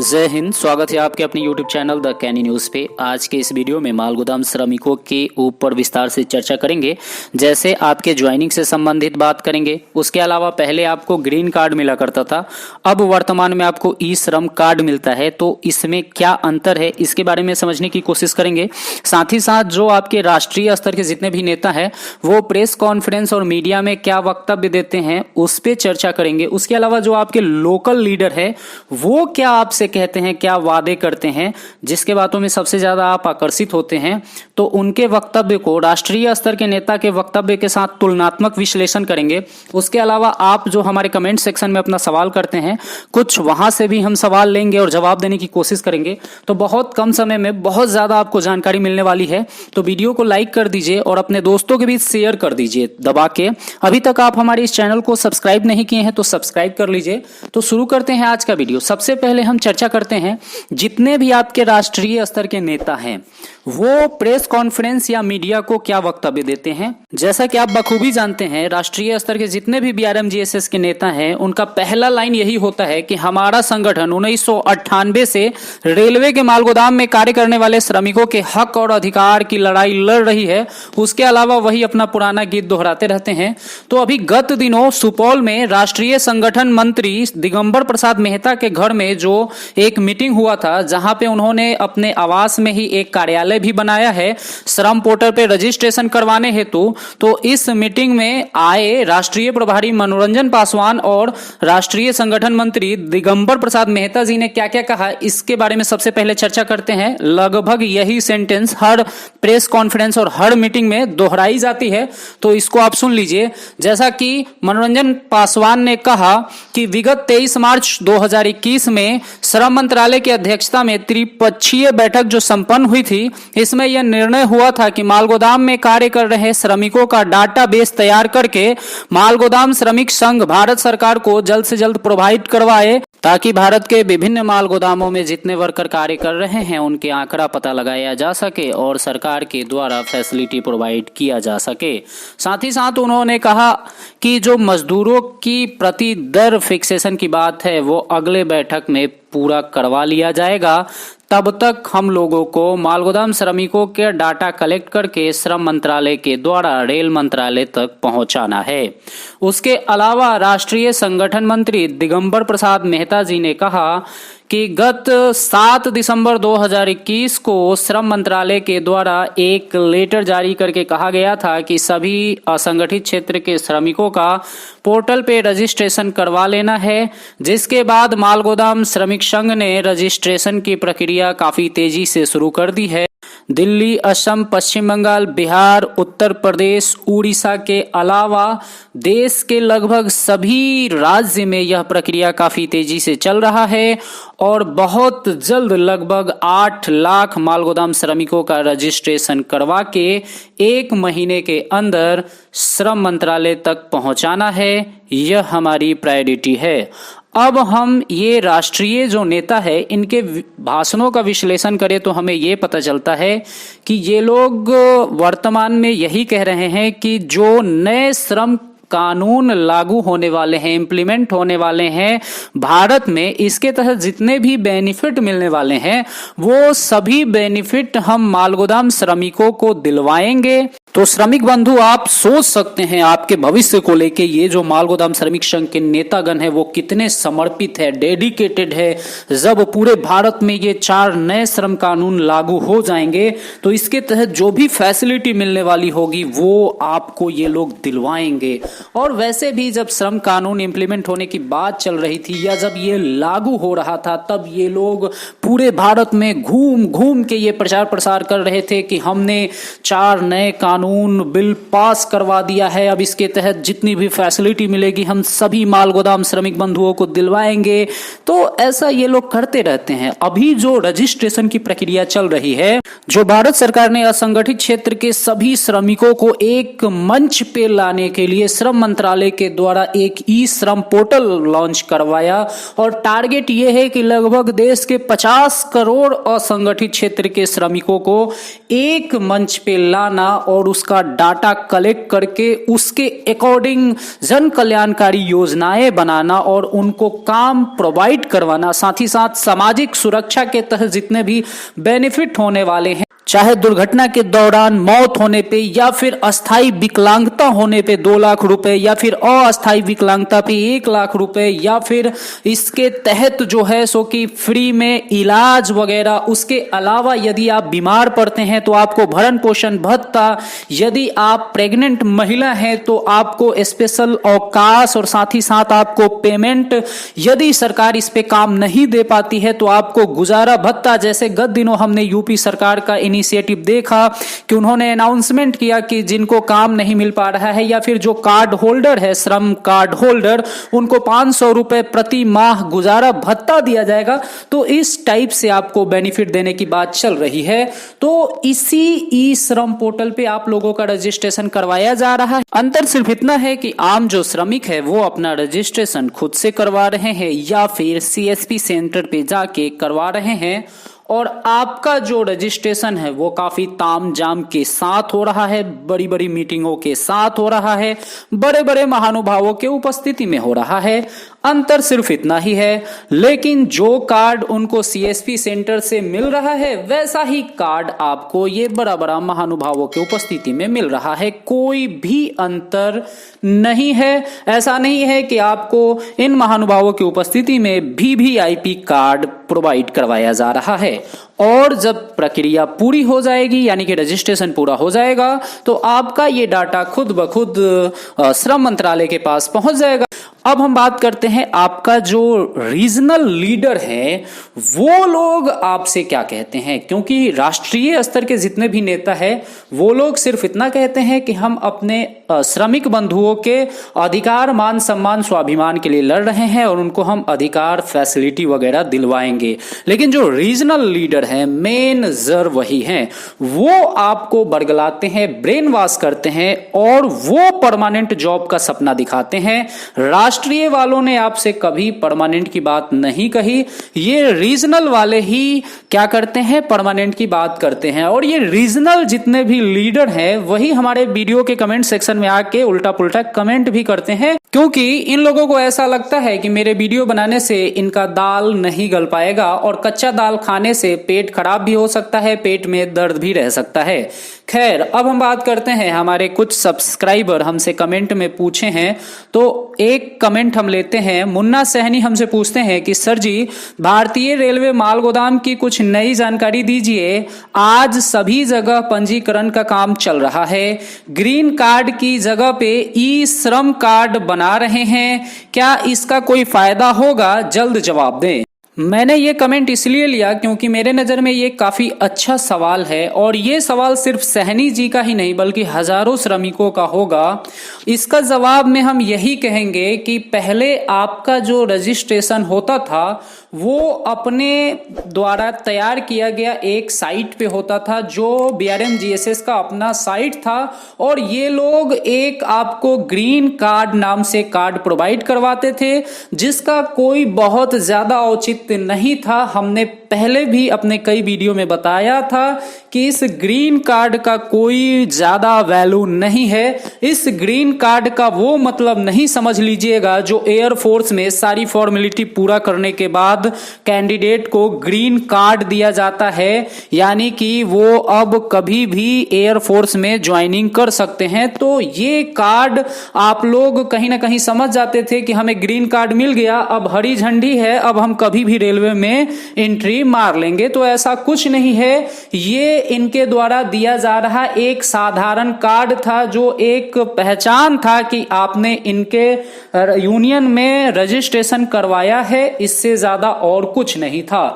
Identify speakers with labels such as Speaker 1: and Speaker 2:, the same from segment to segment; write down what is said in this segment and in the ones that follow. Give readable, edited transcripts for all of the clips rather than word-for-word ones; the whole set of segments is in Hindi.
Speaker 1: जय हिंद। स्वागत है आपके अपने YouTube channel the canny news पे। आज के इस वीडियो में मालगोदाम श्रमिकों के ऊपर विस्तार से चर्चा करेंगे। जैसे आपके ज्वाइनिंग से संबंधित बात करेंगे, उसके अलावा पहले आपको ग्रीन कार्ड मिला करता था, अब वर्तमान में आपको ई श्रम कार्ड मिलता है, तो इसमें क्या अंतर है इसके बारे में समझने की कोशिश करेंगे। साथ ही साथ जो आपके राष्ट्रीय स्तर के जितने भी नेता हैं वो प्रेस कॉन्फ्रेंस और मीडिया में क्या वक्तव्य देते हैं उस पर चर्चा करेंगे। उसके अलावा जो आपके लोकल लीडर है वो क्या आपसे कहते हैं, क्या वादे करते हैं, जिसके बातों में सबसे ज्यादा आप आकर्षित होते हैं, तो उनके वक्तव्य को राष्ट्रीय स्तर के नेता के वक्तव्य के साथ तुलनात्मक विश्लेषण करेंगे। उसके अलावा आप जो हमारे कमेंट सेक्शन में अपना सवाल करते हैं, कुछ वहां से भी हम सवाल लेंगे और जवाब देने की कोशिश करेंगे। तो बहुत कम समय में बहुत ज्यादा आपको जानकारी मिलने वाली है, तो वीडियो को लाइक कर दीजिए और अपने दोस्तों के बीच शेयर कर दीजिए दबा के। अभी तक आप हमारे इस चैनल को सब्सक्राइब नहीं किए हैं तो सब्सक्राइब कर लीजिए। तो शुरू करते हैं आज का वीडियो। सबसे पहले हम चर्चा करते हैं, जितने भी आपके राष्ट्रीय स्तर के नेता हैं वो प्रेस कॉन्फ्रेंस या मीडिया को क्या वक्तव्य देते हैं। जैसा कि आप बखूबी जानते हैं, राष्ट्रीय स्तर के जितने भी बीआरएम-जीएसएस के नेता हैं उनका पहला लाइन यही होता है कि हमारा संगठन 1998 से रेलवे के मालगोदाम में कार्य करने वाले श्रमिकों के हक और अधिकार की लड़ाई लड़ रही है। उसके अलावा वही अपना पुराना गीत दोहराते रहते हैं। तो अभी गत दिनों सुपौल में राष्ट्रीय संगठन मंत्री दिगंबर प्रसाद मेहता के घर में जो एक मीटिंग हुआ था, जहां पे उन्होंने अपने आवास में ही एक कार्यालय भी बनाया है श्रम पोर्टल पे रजिस्ट्रेशन करवाने हेतु। तो इस मीटिंग में आए राष्ट्रीय प्रभारी मनोरंजन पासवान और राष्ट्रीय संगठन मंत्री दिगंबर प्रसाद मेहता जी ने क्या क्या कहा, इसके बारे में सबसे पहले चर्चा करते हैं। लगभग यही सेंटेंस हर प्रेस कॉन्फ्रेंस और हर मीटिंग में दोहराई जाती है, तो इसको आप सुन लीजिए। जैसा कि मनोरंजन पासवान ने कहा कि विगत 23 मार्च 2021 में श्रम मंत्रालय की अध्यक्षता में त्रिपक्षीय बैठक जो संपन्न हुई थी, इसमें यह निर्णय हुआ था कि मालगोदाम में कार्य कर रहे श्रमिकों का डाटाबेस तैयार करके मालगोदाम श्रमिक संघ भारत सरकार को जल्द से जल्द प्रोवाइड करवाए, ताकि भारत के विभिन्न मालगोदामों में जितने वर्कर कार्य कर रहे हैं उनके आंकड़ा पता लगाया जा सके और सरकार के द्वारा फैसिलिटी प्रोवाइड किया जा सके। साथ ही साथ उन्होंने कहा कि जो मजदूरों की प्रति दर फिक्सेशन की बात है वो अगले बैठक में पूरा करवा लिया जाएगा। तब तक हम लोगों को मालगोदाम श्रमिकों के डाटा कलेक्ट करके श्रम मंत्रालय के द्वारा रेल मंत्रालय तक पहुंचाना है। उसके अलावा राष्ट्रीय संगठन मंत्री दिगंबर प्रसाद मेहता जी ने कहा कि गत 7 दिसंबर 2021 को श्रम मंत्रालय के द्वारा एक लेटर जारी करके कहा गया था कि सभी असंगठित क्षेत्र के श्रमिकों का पोर्टल पे रजिस्ट्रेशन करवा लेना है, जिसके बाद मालगोदाम श्रमिक संघ ने रजिस्ट्रेशन की प्रक्रिया काफी तेजी से शुरू कर दी है। दिल्ली, असम, पश्चिम बंगाल, बिहार, उत्तर प्रदेश, उड़ीसा के अलावा देश के लगभग सभी राज्य में यह प्रक्रिया काफी तेजी से चल रहा है और बहुत जल्द लगभग 8 लाख मालगोदाम श्रमिकों का रजिस्ट्रेशन करवा के 1 महीने के अंदर श्रम मंत्रालय तक पहुंचाना है। यह हमारी प्रायोरिटी है। अब हम ये राष्ट्रीय जो नेता है इनके भाषणों का विश्लेषण करें तो हमें ये पता चलता है कि ये लोग वर्तमान में यही कह रहे हैं कि जो नए श्रम कानून लागू होने वाले हैं, इम्प्लीमेंट होने वाले हैं भारत में, इसके तहत जितने भी बेनिफिट मिलने वाले हैं वो सभी बेनिफिट हम मालगोदाम श्रमिकों को दिलवाएंगे। तो श्रमिक बंधु, आप सोच सकते हैं आपके भविष्य को लेके ये जो मालगोदाम श्रमिक संघ के नेतागण है वो कितने समर्पित है, डेडिकेटेड है। जब पूरे भारत में ये 4 नए श्रम कानून लागू हो जाएंगे तो इसके तहत जो भी फैसिलिटी मिलने वाली होगी वो आपको ये लोग दिलवाएंगे। और वैसे भी जब श्रम कानून इंप्लीमेंट होने की बात चल रही थी या जब ये लागू हो रहा था, तब ये लोग पूरे भारत में घूम घूम के ये प्रचार प्रसार कर रहे थे कि हमने 4 नए कानून बिल पास करवा दिया है, अब इसके तहत जितनी भी फैसिलिटी मिलेगी हम सभी मालगोदाम श्रमिक बंधुओं को दिलवाएंगे। तो ऐसा ये लोग करते रहते हैं। अभी जो रजिस्ट्रेशन की प्रक्रिया चल रही है, जो भारत सरकार ने असंगठित क्षेत्र के सभी श्रमिकों को एक मंच पे लाने के लिए श्रम मंत्रालय के द्वारा एक ई श्रम पोर्टल लॉन्च करवाया और टारगेट ये है कि लगभग देश के 50 करोड़ असंगठित क्षेत्र के श्रमिकों को एक मंच पे लाना और उसका डाटा कलेक्ट करके उसके अकॉर्डिंग जन कल्याणकारी योजनाएं बनाना और उनको काम प्रोवाइड करवाना, साथ ही साथ सामाजिक सुरक्षा के तहत जितने भी बेनिफिट होने वाले हैं, चाहे दुर्घटना के दौरान मौत होने पे या फिर अस्थायी विकलांगता होने पे 2 लाख रुपए या फिर अस्थायी विकलांगता पे 1 लाख रुपए, या फिर इसके तहत जो है सो कि फ्री में इलाज वगैरह। उसके अलावा यदि आप बीमार पड़ते हैं तो आपको भरण पोषण भत्ता, यदि आप प्रेग्नेंट महिला हैं तो आपको स्पेशल अवकाश और साथ ही साथ आपको पेमेंट, यदि सरकार इस पे काम नहीं दे पाती है तो आपको गुजारा भत्ता। जैसे गत दिनों हमने यूपी सरकार का इनिशिएटिव देखा कि उन्होंने अनाउंसमेंट किया कि जिनको काम नहीं मिल पा रहा है या फिर जो कार्ड होल्डर है, श्रम कार्ड होल्डर, उनको 500 रुपए प्रति माह गुजारा भत्ता दिया जाएगा। तो इस टाइप से आपको बेनिफिट देने की बात चल रही है। तो इसी ई श्रम पोर्टल पे आप लोगों का रजिस्ट्रेशन करवाया जा रहा है। अंतर सिर्फ इतना है कि आम जो श्रमिक है वो अपना रजिस्ट्रेशन खुद से करवा रहे हैं या फिर सीएसपी सेंटर पे जाके करवा रहे हैं, और आपका जो रजिस्ट्रेशन है वो काफी तामझाम के साथ हो रहा है, बड़ी बड़ी मीटिंगों के साथ हो रहा है, बड़े बड़े महानुभावों के उपस्थिति में हो रहा है। अंतर सिर्फ इतना ही है, लेकिन जो कार्ड उनको सीएसपी सेंटर से मिल रहा है वैसा ही कार्ड आपको ये बड़ा बड़ा महानुभावों के उपस्थिति में मिल रहा है। कोई भी अंतर नहीं है। ऐसा नहीं है कि आपको इन महानुभावों की उपस्थिति में वीवीआईपी कार्ड प्रोवाइड करवाया जा रहा है, और जब प्रक्रिया पूरी हो जाएगी यानी कि रजिस्ट्रेशन पूरा हो जाएगा तो आपका ये डाटा खुद ब खुद श्रम मंत्रालय के पास पहुंच जाएगा। अब हम बात करते हैं आपका जो रीजनल लीडर है वो लोग आपसे क्या कहते हैं, क्योंकि राष्ट्रीय स्तर के जितने भी नेता है वो लोग सिर्फ इतना कहते हैं कि हम अपने श्रमिक बंधुओं के अधिकार, मान सम्मान, स्वाभिमान के लिए लड़ रहे हैं और उनको हम अधिकार, फैसिलिटी वगैरह दिलवाएंगे। लेकिन जो रीजनल लीडर है, मेन जर वही हैं, वो आपको बरगलाते हैं, ब्रेन वॉश करते हैं और वो परमानेंट जॉब का सपना दिखाते हैं। राष्ट्रीय वालों ने आपसे कभी परमानेंट की बात नहीं कही, ये रीजनल वाले ही क्या करते हैं, परमानेंट की बात करते हैं। और ये रीजनल जितने भी लीडर हैं वही हमारे वीडियो के कमेंट सेक्शन में आके उल्टा पुल्टा कमेंट भी करते हैं, क्योंकि इन लोगों को ऐसा लगता है कि मेरे वीडियो बनाने से इनका दाल नहीं गल पाएगा और कच्चा दाल खाने से पेट खराब भी हो सकता है, पेट में दर्द भी रह सकता है। खैर, अब हम बात करते हैं, हमारे कुछ सब्सक्राइबर हमसे कमेंट में पूछे हैं, तो एक कमेंट हम लेते हैं। मुन्ना सहनी हमसे पूछते हैं कि सर जी, भारतीय रेलवे माल गोदाम की कुछ नई जानकारी दीजिए। आज सभी जगह पंजीकरण का काम चल रहा है, ग्रीन कार्ड की जगह पे ई श्रम कार्ड बना रहे हैं, क्या इसका कोई फायदा होगा? जल्द जवाब दें। मैंने ये कमेंट इसलिए लिया क्योंकि मेरे नज़र में ये काफ़ी अच्छा सवाल है, और ये सवाल सिर्फ सहनी जी का ही नहीं बल्कि हजारों श्रमिकों का होगा। इसका जवाब में हम यही कहेंगे कि पहले आपका जो रजिस्ट्रेशन होता था वो अपने द्वारा तैयार किया गया एक साइट पे होता था, जो BRMGSS का अपना साइट था, और ये लोग एक आपको ग्रीन कार्ड नाम से कार्ड प्रोवाइड करवाते थे जिसका कोई बहुत ज्यादा औचित्य नहीं था। हमने पहले भी अपने कई वीडियो में बताया था कि इस ग्रीन कार्ड का कोई ज्यादा वैल्यू नहीं है। इस ग्रीन कार्ड का वो मतलब नहीं समझ लीजिएगा जो एयरफोर्स में सारी फॉर्मेलिटी पूरा करने के बाद कैंडिडेट को ग्रीन कार्ड दिया जाता है, यानी कि वो अब कभी भी एयरफोर्स में ज्वाइनिंग कर सकते हैं। तो ये कार्ड आप लोग कहीं ना कहीं समझ जाते थे कि हमें ग्रीन कार्ड मिल गया, अब हरी झंडी है, अब हम कभी भी रेलवे में एंट्री मार लेंगे। तो ऐसा कुछ नहीं है, ये इनके द्वारा दिया जा रहा एक साधारण कार्ड था जो एक पहचान था कि आपने इनके यूनियन में रजिस्ट्रेशन करवाया है, इससे ज्यादा और कुछ नहीं था।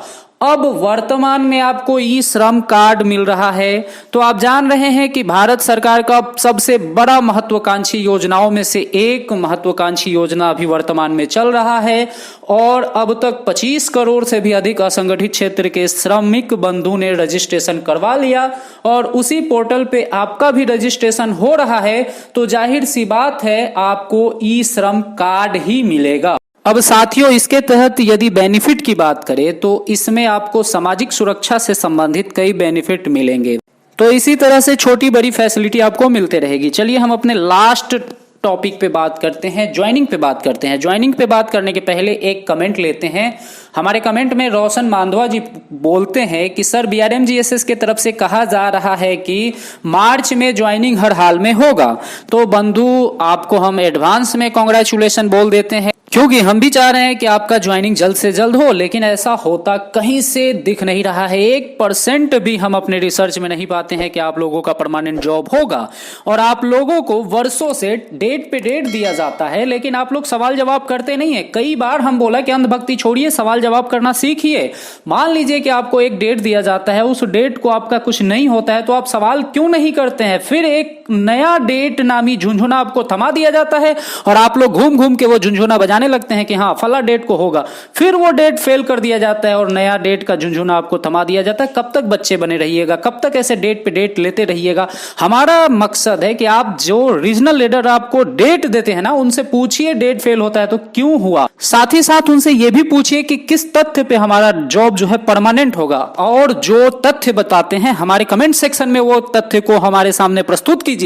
Speaker 1: अब वर्तमान में आपको ई श्रम कार्ड मिल रहा है, तो आप जान रहे हैं कि भारत सरकार का सबसे बड़ा महत्वाकांक्षी योजनाओं में से एक महत्वाकांक्षी योजना अभी वर्तमान में चल रहा है, और अब तक 25 करोड़ से भी अधिक असंगठित क्षेत्र के श्रमिक बंधु ने रजिस्ट्रेशन करवा लिया, और उसी पोर्टल पे आपका भी रजिस्ट्रेशन हो रहा है। तो जाहिर सी बात है आपको ई श्रम कार्ड ही मिलेगा। अब साथियों, इसके तहत यदि बेनिफिट की बात करें तो इसमें आपको सामाजिक सुरक्षा से संबंधित कई बेनिफिट मिलेंगे। तो इसी तरह से छोटी बड़ी फैसिलिटी आपको मिलते रहेगी। चलिए हम अपने लास्ट टॉपिक पे बात करते हैं, ज्वाइनिंग पे बात करते हैं। ज्वाइनिंग पे बात करने के पहले एक कमेंट लेते हैं। हमारे कमेंट में रोशन मांधवा जी बोलते हैं कि सर BRMGSS के तरफ से कहा जा रहा है कि मार्च में ज्वाइनिंग हर हाल में होगा। तो बंधु आपको हम एडवांस में कांग्रेचुलेशन बोल देते हैं, क्योंकि हम भी चाह रहे हैं कि आपका ज्वाइनिंग जल्द से जल्द हो, लेकिन ऐसा होता कहीं से दिख नहीं रहा है। 1% भी हम अपने रिसर्च में नहीं पाते हैं कि आप लोगों का परमानेंट जॉब होगा। और आप लोगों को वर्षों से डेट पे डेट दिया जाता है, लेकिन आप लोग सवाल जवाब करते नहीं है। कई बार हम बोला कि अंधभक्ति छोड़िए, सवाल जवाब करना सीखिए। मान लीजिए कि आपको एक डेट दिया जाता है, उस डेट को आपका कुछ नहीं होता है, तो आप सवाल क्यों नहीं करते हैं? फिर एक नया डेट नामी झुंझुना आपको थमा दिया जाता है और आप लोग घूम घूम के वो झुंझुना बजाने लगते हैं कि हाँ फला डेट को होगा। फिर वो डेट फेल कर दिया जाता है और नया डेट का झुंझुना आपको थमा दिया जाता है। कब तक बच्चे बने रहिएगा? कब तक ऐसे डेट पे डेट लेते रहिएगा? हमारा मकसद है कि आप जो रीजनल लीडर आपको डेट देते हैं ना, उनसे पूछिए डेट फेल होता है तो क्यों हुआ। साथ ही साथ उनसे यह भी पूछिए कि किस तथ्य पे हमारा जॉब जो है परमानेंट होगा, और जो तथ्य बताते हैं हमारे कमेंट सेक्शन में वो तथ्य को हमारे सामने प्रस्तुत कीजिए।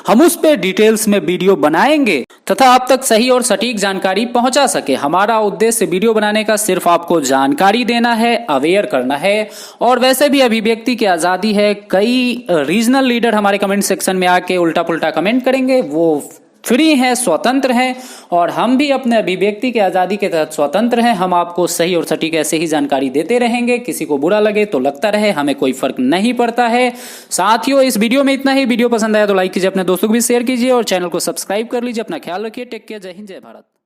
Speaker 1: हम उस पे डिटेल्स में वीडियो बनाएंगे तथा आप तक सही और सटीक जानकारी पहुंचा सके। हमारा उद्देश्य वीडियो बनाने का सिर्फ आपको जानकारी देना है, अवेयर करना है। और वैसे भी अभिव्यक्ति की आजादी है। कई रीजनल लीडर हमारे कमेंट सेक्शन में आके उल्टा पुल्टा कमेंट करेंगे, वो फ्री है, स्वतंत्र है, और हम भी अपने अभिव्यक्ति की आजादी के तहत स्वतंत्र हैं। हम आपको सही और सटीक ऐसे ही जानकारी देते रहेंगे। किसी को बुरा लगे तो लगता रहे, हमें कोई फर्क नहीं पड़ता है। साथियों, इस वीडियो में इतना ही। वीडियो पसंद आया तो लाइक कीजिए, अपने दोस्तों को भी शेयर कीजिए और चैनल को सब्सक्राइब कर लीजिए। अपना ख्याल रखिए। Take care. जय हिंद, जय भारत।